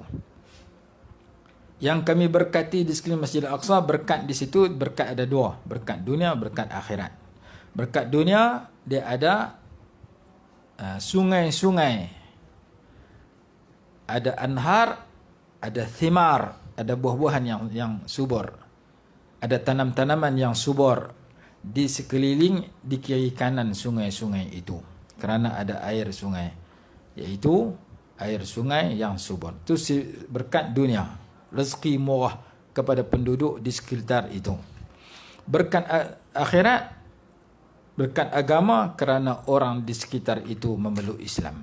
Yang kami berkati di sekeliling Masjid Al-Aqsa, berkat di situ, berkat ada dua, berkat dunia, berkat akhirat. Berkat dunia, dia ada sungai-sungai, ada anhar, ada thimar, ada buah-buahan yang subur, ada tanam-tanaman yang subur di sekeliling, di kiri kanan sungai-sungai itu, kerana ada air sungai, iaitu air sungai yang subur. Itu berkat dunia, rezeki murah kepada penduduk di sekitar itu. Berkat akhirat, berkat agama, kerana orang di sekitar itu memeluk Islam.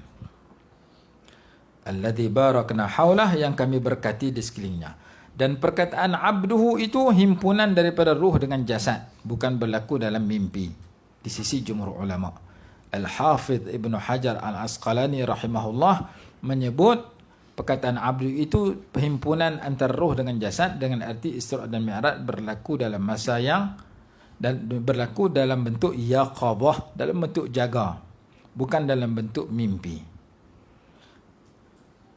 Alladzi barakna haulah, yang kami berkati di sekelilingnya. Dan perkataan abduhu itu himpunan daripada ruh dengan jasad, bukan berlaku dalam mimpi di sisi jumhur ulama. Al-Hafidh Ibn Hajar Al-Asqalani rahimahullah menyebut perkataan abdu itu himpunan antara ruh dengan jasad, dengan arti Isra' dan Mi'raj berlaku dalam masa yang, dan berlaku dalam bentuk yaqabah, dalam bentuk jaga, bukan dalam bentuk mimpi.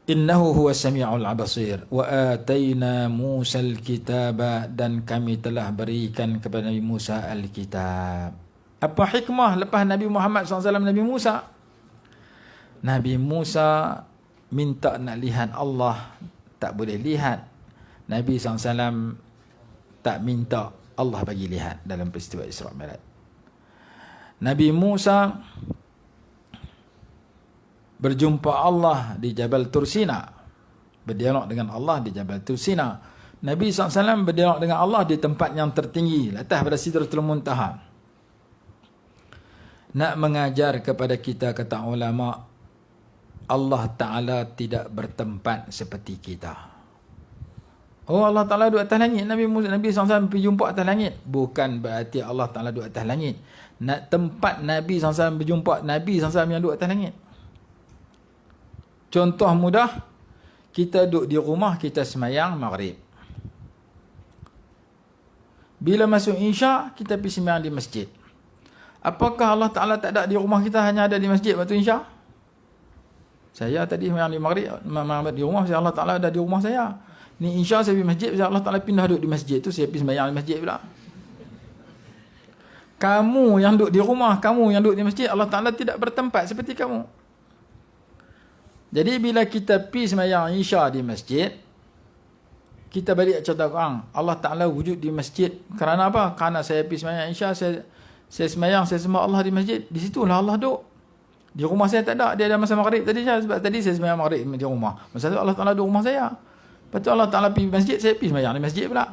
Innahu huwas sami'ul basir wa atayna Musa al-kitaba, dan kami telah berikan kepada Nabi Musa al-kitab. Apa hikmah lepas Nabi Muhammad SAW Nabi Musa? Nabi Musa minta nak lihat Allah, tak boleh lihat. Nabi SAW tak minta, Allah bagi lihat dalam peristiwa Isra' Mi'raj. Nabi Musa berjumpa Allah di Jabal Tursina, berdialog dengan Allah di Jabal Tursina. Nabi SAW berdialog dengan Allah di tempat yang tertinggi, atas pada Sidratul Muntaha. Nak mengajar kepada kita, kata ulama, Allah Ta'ala tidak bertempat seperti kita. Oh, Allah Ta'ala duduk atas langit. Nabi SAW pergi jumpa atas langit. Bukan berarti Allah Ta'ala duduk atas langit. Nak tempat Nabi SAW berjumpa Nabi SAW yang duduk atas langit. Contoh mudah, kita duduk di rumah, kita semayang maghrib. Bila masuk Isya', kita pergi semayang di masjid. Apakah Allah Ta'ala tak ada di rumah kita, hanya ada di masjid waktu Isya'? Saya tadi semayang di maghrib di rumah, saya Allah Ta'ala ada di rumah saya. Ni Isya' saya pergi masjid, Allah Ta'ala pindah duduk di masjid tu, saya pergi sembahyang di masjid pula. Kamu yang duduk di rumah, kamu yang duduk di masjid, Allah Ta'ala tidak bertempat seperti kamu. Jadi bila kita pergi sembahyang Isya' di masjid, kita balik cerita orang, Allah Ta'ala wujud di masjid. Kerana apa? Kerana saya pergi sembahyang Isya', saya sembahyang, saya sembah Allah di masjid, di situlah Allah duduk. Di rumah saya tak ada, dia ada masa maghrib tadi, sebab tadi saya sembahyang maghrib di rumah. Masa tu Allah Ta'ala duduk rumah saya. Lepas tu Allah Ta'ala pergi masjid, saya pergi sembahyang di masjid pula.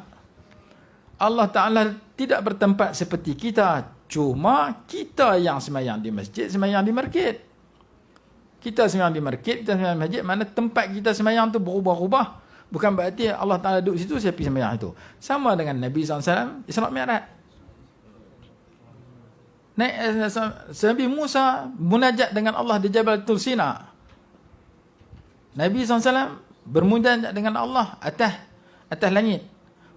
Allah Ta'ala tidak bertempat seperti kita. Cuma kita yang semayang di masjid, semayang di market. Kita semayang di market, kita semayang di masjid. Mana tempat kita semayang tu berubah-ubah. Bukan berarti Allah Ta'ala duduk situ, saya pergi semayang itu. Sama dengan Nabi SAW, Isra' Mi'raj. Nabi Musa munajat dengan Allah di Jabal Tur Sina. Nabi SAW bermunajat dengan Allah atas langit.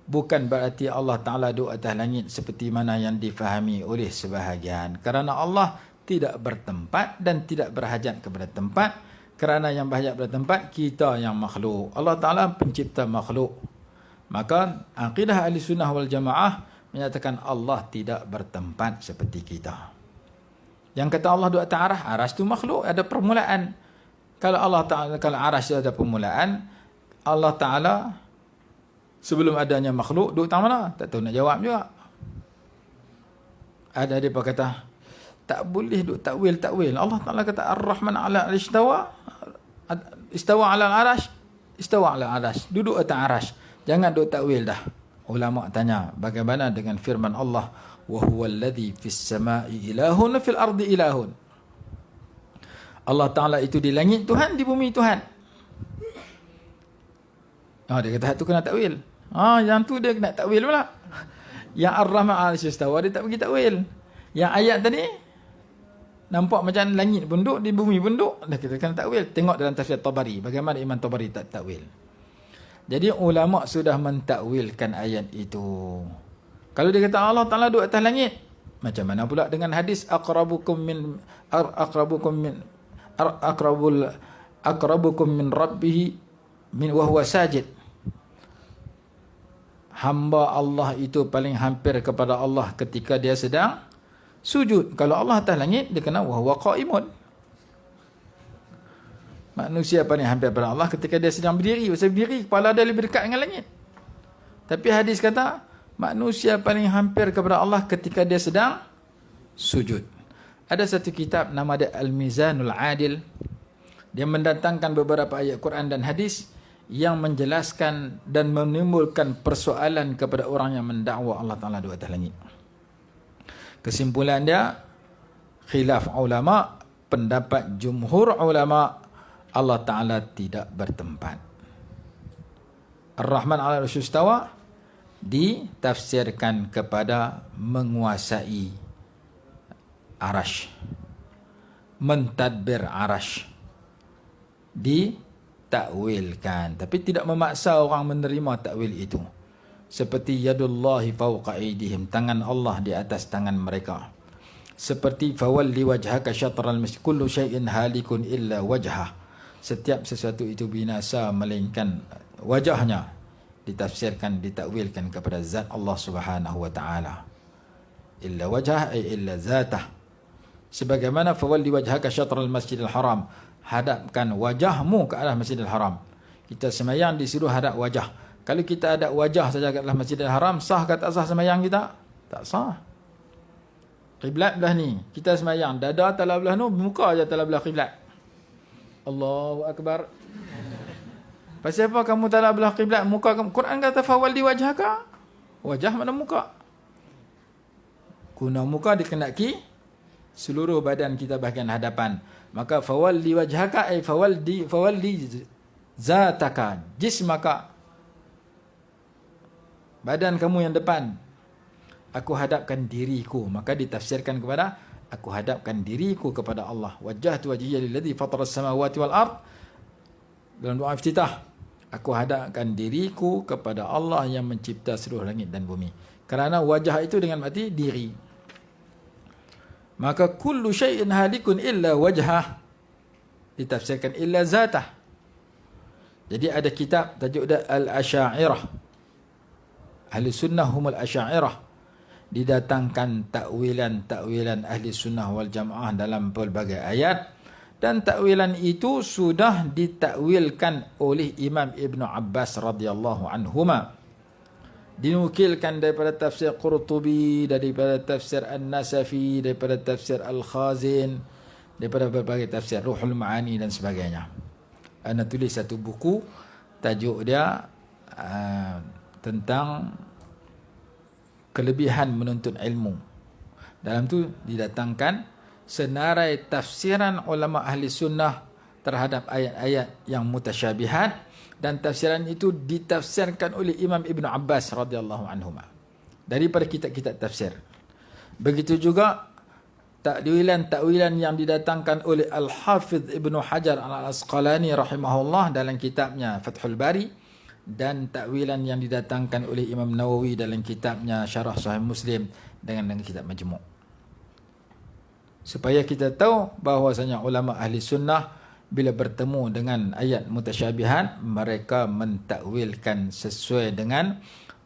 Bukan berarti Allah Ta'ala duduk atas langit seperti mana yang difahami oleh sebahagian. Kerana Allah tidak bertempat dan tidak berhajat kepada tempat. Kerana yang berhajat kepada tempat, kita yang makhluk. Allah Ta'ala pencipta makhluk. Maka akidah ahli sunnah wal jamaah menyatakan Allah tidak bertempat seperti kita. Yang kata Allah duduk atas arasy, arasy itu makhluk, ada permulaan. Kalau Allah Ta'ala, kalau arasy ada permulaan, Allah Ta'ala sebelum adanya makhluk duduk tang mana? Tak tahu nak jawab juga. Ada dia kata tak boleh duk takwil. Allah Ta'ala kata Ar-Rahman 'ala istawa 'ala al-'arash, istawa 'ala al-'arash, duduk atas arasy. Jangan duk takwil dah. Ulama tanya, bagaimana dengan firman Allah, wa huwal ladzi fis sama'i ilahun fil ardi ilahun. Allah Ta'ala itu di langit Tuhan, di bumi Tuhan. Dia kata tu kena takwil. Yang tu dia kena takwil pula. Yang Ar-Rahman 'ala istawa dia tak pergi takwil. Yang ayat tadi nampak macam langit pun duduk, di bumi pun duduk, dah kita kena takwil. Tengok dalam tafsir Tabari, bagaimana Imam Tabari tak takwil. Jadi ulama sudah mentakwilkan ayat itu. Kalau dia kata Allah Ta'ala duduk atas langit, macam mana pula dengan hadis aqrabukum min rabbih min wa huwa sajid. Hamba Allah itu paling hampir kepada Allah ketika dia sedang sujud. Kalau Allah atas langit, dia kena wa huwa qaimun. Manusia paling hampir kepada Allah ketika dia sedang berdiri. Sebab berdiri, kepala dia lebih dekat dengan langit. Tapi hadis kata, manusia paling hampir kepada Allah ketika dia sedang sujud. Ada satu kitab nama dia Al-Mizanul Adil. Dia mendatangkan beberapa ayat Quran dan hadis yang menjelaskan dan menimbulkan persoalan kepada orang yang mendakwa Allah Ta'ala di atas langit. Kesimpulan dia, khilaf ulama, pendapat jumhur ulama, Allah Ta'ala tidak bertempat. Ar-Rahman 'ala al-'arsy istawa ditafsirkan kepada menguasai arasy, mentadbir arasy, ditakwilkan, tapi tidak memaksa orang menerima takwil itu. Seperti yadullahi fawqa aydihim, tangan Allah di atas tangan mereka. Seperti fawalli wajhaka syatral masjid, kullu syai'in halikun illa wajhah. Setiap sesuatu itu binasa melainkan wajahnya. Ditafsirkan, ditakwilkan kepada zat Allah Subhanahu wa taala. Illa wajhah ay illa zatah. Sebagaimana fawalli wajhaka syatral masjidil haram, hadapkan wajahmu ke arah Masjidil Haram. Kita semayang disuruh hadap wajah. Kalau kita hadap wajah saja ke arah Masjidil Haram, sah ke tak sah semayang kita? Tak sah. Qiblat belah ni, kita semayang, dada telah belah nu, muka aja telah belah qiblat. Allahu Akbar. Pasal apa kamu telah belah qiblat, muka kamu? Quran kata fawalli wajhaka. Wajah mana muka? Guna muka dikenaki seluruh badan kita bahagian hadapan. Maka fawalli wajhaka ay fawalli zataka, jismaka, badan kamu yang depan. Aku hadapkan diriku, maka ditafsirkan kepada aku hadapkan diriku kepada Allah. Wajjahtu wajhiya lilladzi fatara as-samawati wal ard. Dalam doa iftitah, aku hadapkan diriku kepada Allah yang mencipta seluruh langit dan bumi. Kerana wajah itu dengan arti diri. Maka kullu syai'in halikun illa wajhah, ditafsirkan illa zatah. Jadi ada kitab tajuk dia Al-Asy'ariyah. Ahli sunnah humul asy'ariyah. Didatangkan takwilan ahli sunnah wal jamaah dalam pelbagai ayat, dan takwilan itu sudah ditakwilkan oleh Imam Ibn Abbas radhiyallahu anhuma. Dinukilkan daripada tafsir Qurtubi, daripada tafsir An-Nasafi, daripada tafsir Al-Khazin, daripada berbagai tafsir Ruhul Ma'ani dan sebagainya. Ana tulis satu buku, tajuk dia tentang kelebihan menuntut ilmu. Dalam tu didatangkan senarai tafsiran ulama ahli sunnah terhadap ayat-ayat yang mutasyabihat, dan tafsiran itu ditafsirkan oleh Imam Ibn Abbas radhiyallahu anhuma daripada kitab-kitab tafsir. Begitu juga takwilan yang didatangkan oleh Al-Hafidh Ibn Hajar Al-Asqalani rahimahullah dalam kitabnya Fathul Bari, dan takwilan yang didatangkan oleh Imam Nawawi dalam kitabnya Syarah Sahih Muslim dengan kitab Majmu'. Supaya kita tahu bahawasanya ulama ahli sunnah bila bertemu dengan ayat mutasyabihat, mereka mentakwilkan sesuai dengan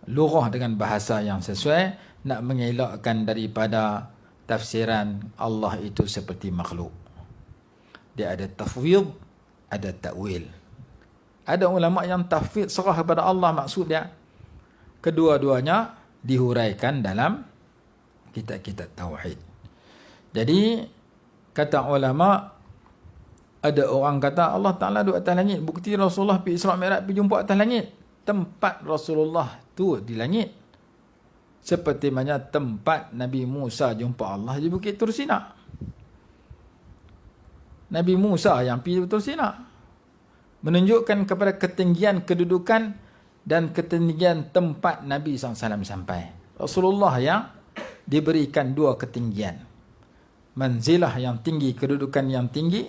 lughah, dengan bahasa yang sesuai, nak mengelakkan daripada tafsiran Allah itu seperti makhluk. Dia ada tafwid, ada takwil. Ada ulama yang tafwid, serah kepada Allah maksud dia. Kedua-duanya dihuraikan dalam kitab-kitab tauhid. Jadi kata ulama, ada orang kata Allah Ta'ala duduk atas langit. Bukti Rasulullah pergi Isra' Mi'raj, pergi jumpa atas langit. Tempat Rasulullah tu di langit. Seperti mana tempat Nabi Musa jumpa Allah di Bukit Tur Sina. Nabi Musa yang pergi Tur Sina. Menunjukkan kepada ketinggian kedudukan dan ketinggian tempat Nabi SAW sampai. Rasulullah yang diberikan dua ketinggian. Manzilah yang tinggi, kedudukan yang tinggi.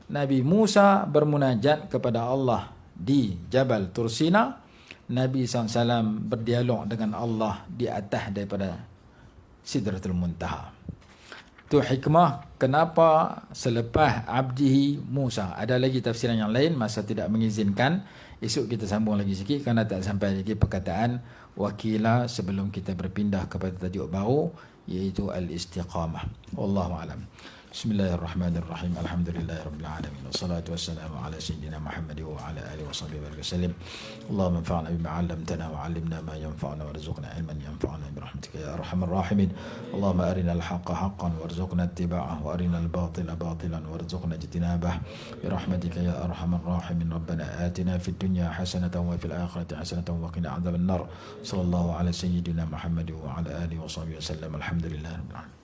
Nabi Musa bermunajat kepada Allah di Jabal Tur Sina. Nabi SAW berdialog dengan Allah di atas daripada Sidratul Muntaha. Itu hikmah kenapa selepas abdihi Musa. Ada lagi tafsiran yang lain, masa tidak mengizinkan. Esok kita sambung lagi sikit kerana tak sampai lagi perkataan wakila sebelum kita berpindah kepada tajuk baru, iaitu al-istiqamah. Wallahu a'lam. Bismillahirrahmanirrahim. Alhamdulillahirabbil alamin. Wassalatu wassalamu ala sayyidina Muhammad wa ala alihi washabbihi wasallam. Allahumma anfa'na bima 'allamtana wa 'allimna ma yanfa'una warzuqna ilman yanfa'una bi rahmatika ya arhamar rahimin. Allahumma arinal haqqa haqqan warzuqna ittiba'ahu wa arinal batila batilan warzuqna ijtinabah bi rahmatika ya arhamar rahimin. Rabbana atina fid dunya hasanatan wa fil akhirati hasanatan wa qina 'adzaban nar. Sallallahu ala sayyidina Muhammad wa ala alihi washabbihi wasallam. Alhamdulillahirabbil alamin.